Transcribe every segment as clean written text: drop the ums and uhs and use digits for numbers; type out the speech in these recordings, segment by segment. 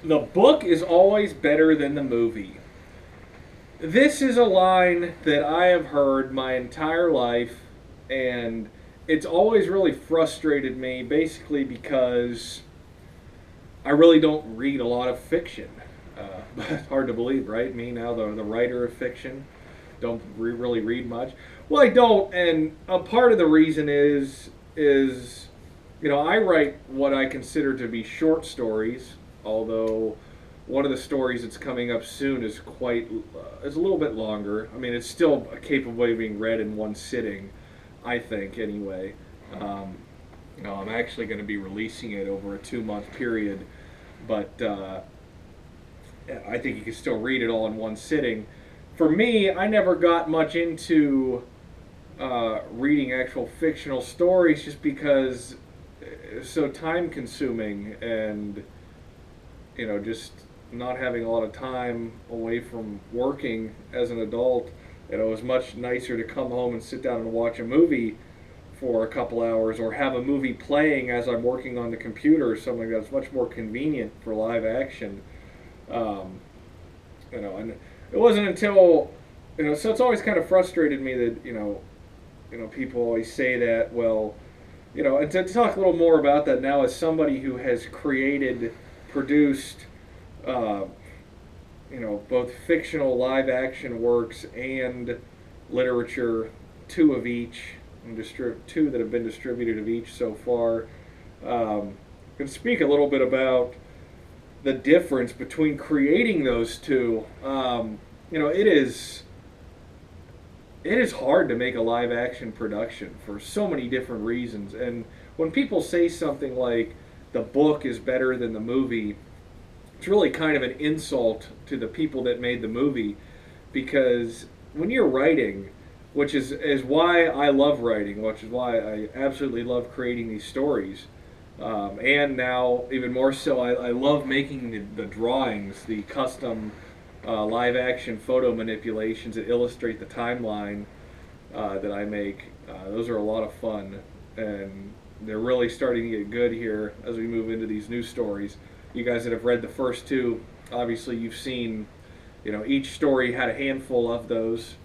The book is always better than the movie. This is a line that I have heard my entire life, and it's always really frustrated me basically because I really don't read a lot of fiction. But hard to believe, right? Me now, the writer of fiction, don't really read much. Well, I don't, and a part of the reason is I write what I consider to be short stories, although one of the stories that's coming up soon is is a little bit longer. I mean, it's still capable of being read in one sitting, I think, anyway. Um, I'm actually going to be releasing it over a 2 month period, but I think you can still read it all in one sitting. For me, I never got much into reading actual fictional stories just because it's so time consuming and just not having a lot of time away from working as an adult. It was much nicer to come home and sit down and watch a movie for a couple hours or have a movie playing as I'm working on the computer or something that's much more convenient for live action. Um, and it wasn't until so it's always kind of frustrated me that people always say that. Well, and to talk a little more about that now as somebody who has created, produced, uh, both fictional live action works and literature, two of each, and two that have been distributed of each so far. Can speak a little bit about the difference between creating those two. It is hard to make a live action production for so many different reasons. And when people say something like the book is better than the movie, it's really kind of an insult to the people that made the movie, because when you're writing, which is why I love writing, which is why I absolutely love creating these stories. And now, even more so, I love making the drawings, the custom live action photo manipulations that illustrate the timeline that I make. Those are a lot of fun, and they're really starting to get good here as we move into these new stories. You guys that have read the first two, obviously you've seen, each story had a handful of those.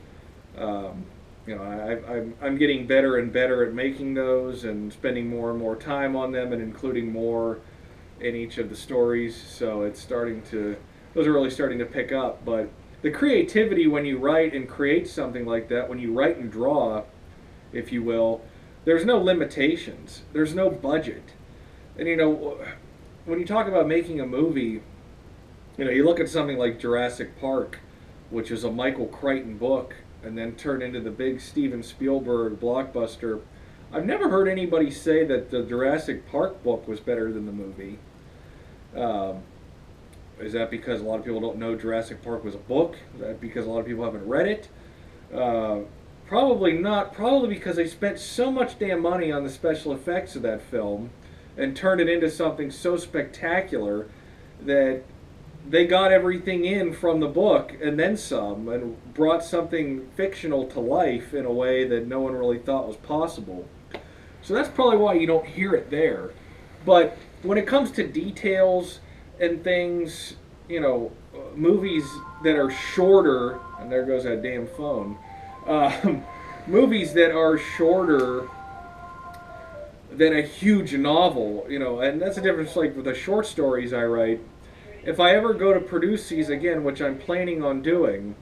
Um, I'm getting better and better at making those and spending more and more time on them and including more in each of the stories. So those are really starting to pick up. But the creativity when you write and create something like that, when you write and draw, if you will, there's no limitations. There's no budget. And when you talk about making a movie, you look at something like Jurassic Park, which is a Michael Crichton book, and then turned into the big Steven Spielberg blockbuster. I've never heard anybody say that the Jurassic Park book was better than the movie. Um, is that because a lot of people don't know Jurassic Park was a book? Is that because a lot of people haven't read it? Uh, Probably not. Probably because they spent so much damn money on the special effects of that film and turned it into something so spectacular that they got everything in from the book and then some, and brought something fictional to life in a way that no one really thought was possible. So that's probably why you don't hear it there. But when it comes to details and things, movies that are shorter, and there goes that damn phone, um, movies that are shorter than a huge novel, and that's the difference. Like with the short stories I write, if I ever go to produce these again, which I'm planning on doing,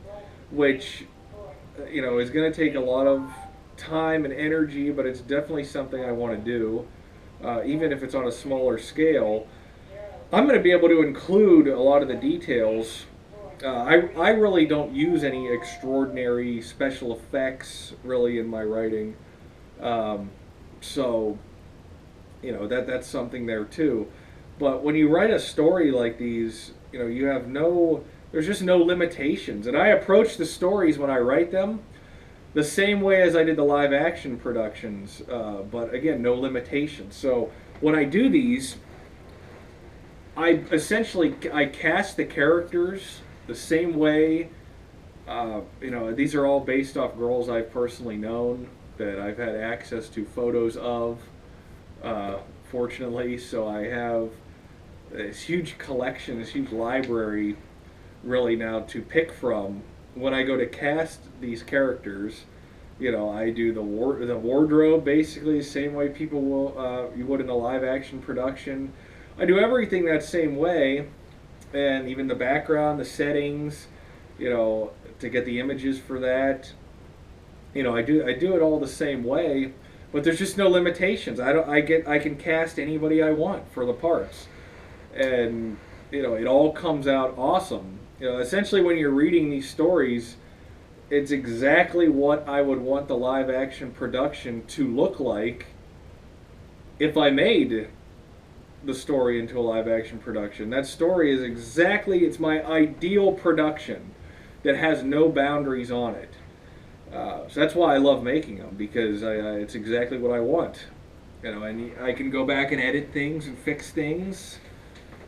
which is going to take a lot of time and energy, but it's definitely something I want to do, even if it's on a smaller scale. I'm going to be able to include a lot of the details. I really don't use any extraordinary special effects really in my writing, so that's something there too. But when you write a story like these, there's just no limitations. And I approach the stories when I write them the same way as I did the live action productions, but again, no limitations. So when I do these, I cast the characters the same way. These are all based off girls I've personally known that I've had access to photos of, fortunately. So I have this huge collection, this huge library, really now to pick from. When I go to cast these characters, I do the wardrobe basically the same way people will you would in a live action production. I do everything that same way, and even the background, the settings, to get the images for that. I do it all the same way, but there's just no limitations. I can cast anybody I want for the parts, and it all comes out awesome. Essentially, when you're reading these stories, it's exactly what I would want the live action production to look like if I made the story into a live action production. That story is it's my ideal production that has no boundaries on it. So that's why I love making them, because it's exactly what I want. And I can go back and edit things and fix things,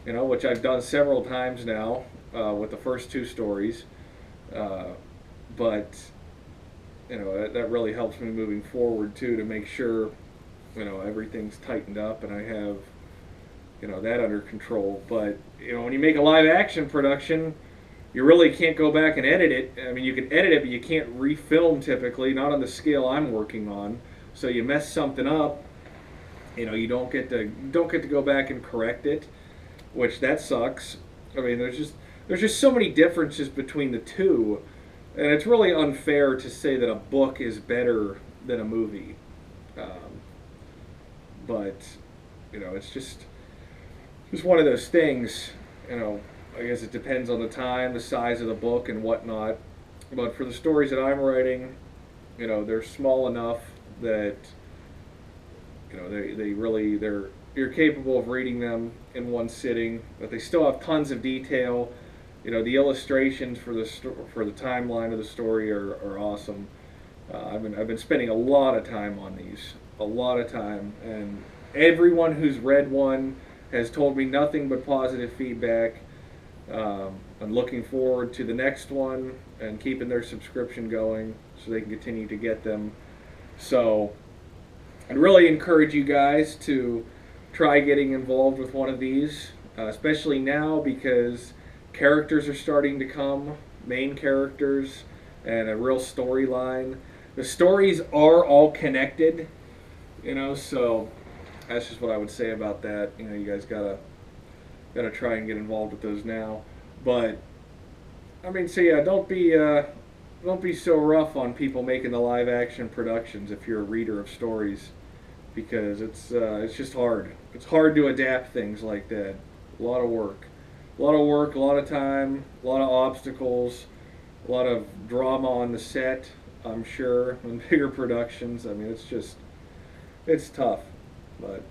which I've done several times now with the first two stories. But that really helps me moving forward too, to make sure everything's tightened up and I have that under control. But when you make a live action production, you really can't go back and edit it. I mean, you can edit it, but you can't refilm typically, not on the scale I'm working on. So you mess something up, you don't get to go back and correct it, which that sucks. I mean, there's just so many differences between the two, and it's really unfair to say that a book is better than a movie. But it's just one of those things. I guess it depends on the time, the size of the book, and whatnot. But for the stories that I'm writing, they're small enough that you're capable of reading them in one sitting, but they still have tons of detail. The illustrations for the timeline of the story are awesome. I've been spending a lot of time on these, a lot of time, and everyone who's read one has told me nothing but positive feedback. I'm looking forward to the next one and keeping their subscription going so they can continue to get them. So I'd really encourage you guys to try getting involved with one of these, especially now, because characters are starting to come, main characters, and a real storyline. The stories are all connected, so that's just what I would say about that. You guys gotta try and get involved with those now. But I mean, so yeah, don't be so rough on people making the live action productions if you're a reader of stories, because it's just hard. It's hard to adapt things like that. A lot of work, a lot of time, a lot of obstacles, a lot of drama on the set, I'm sure, in bigger productions. I mean, it's tough, but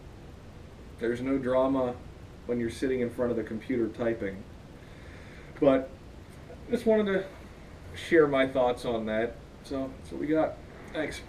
there's no drama when you're sitting in front of the computer typing. But just wanted to share my thoughts on that. So that's what we got. Thanks.